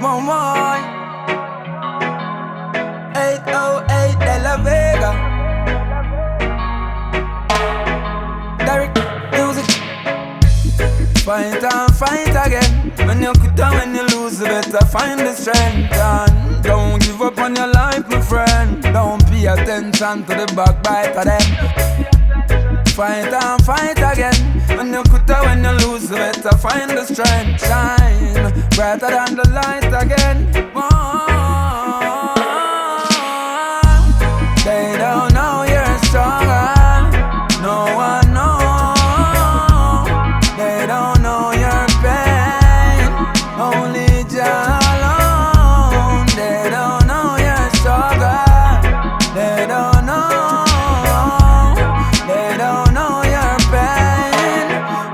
One more 808 De La Vega. Derrick, music. Fight and fight again. When you quit and when you lose, you better find the strength. And don't give up on your life, my friend. Don't pay attention to the backbite of them. Fight and fight again. When you quit and when you lose, you better find the strength. Shine brighter than the light again. They don't know you're stronger. No one knows. They don't know your pain. Only Jah alone. They don't know you're stronger. They don't know. They don't know your pain.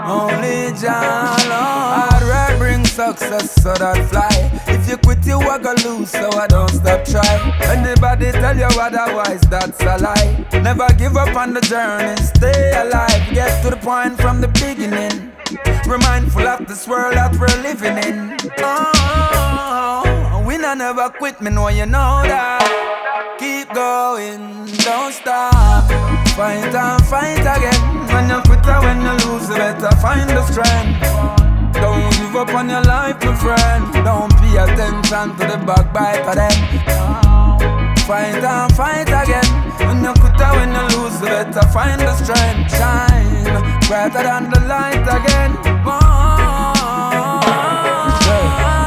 Only Jah alone. Hard work brings success, so that fly. If you quit, you are gonna lose, so I don't stop trying. Anybody tell you otherwise, that's a lie. Never give up on the journey, stay alive. Get to the point from the beginning. We're mindful of this world that we're living in. Oh, we never quit, me know you know that. Keep going, don't stop. Fight and fight again. When you quit or when you lose, you better find the strength. Don't give up on your life, my friend. Don't pay attention to the backbite of them. Fight and fight again. When you quit or when you lose, you better find the strength. Shine brighter than the light again.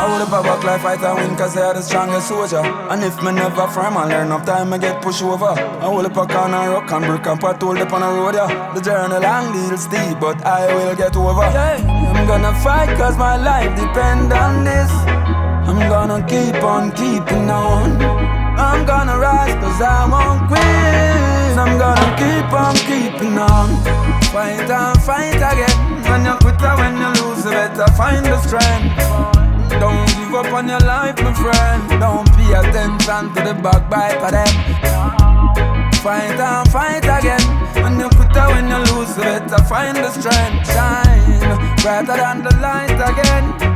I would have back life fight and win, cause they are the strongest soldier. And if me never firm and learn enough time, I get pushed over. I will up a corner, rock and brick and pot, hold up on the road, yeah. The journey long, little steep, but I will get over. I'm gonna fight cause my life depend on this. I'm gonna keep on keeping on. I'm gonna rise cause I won't quit. I'm gonna keep on keeping on. Fight and fight again. When you quit or when you lose, you better find the strength. Don't give up on your life, my friend. Don't pay attention to the backbite of them. Fight and fight again. When you quit or when you lose, you better find the strength. Shine brighter than the light again.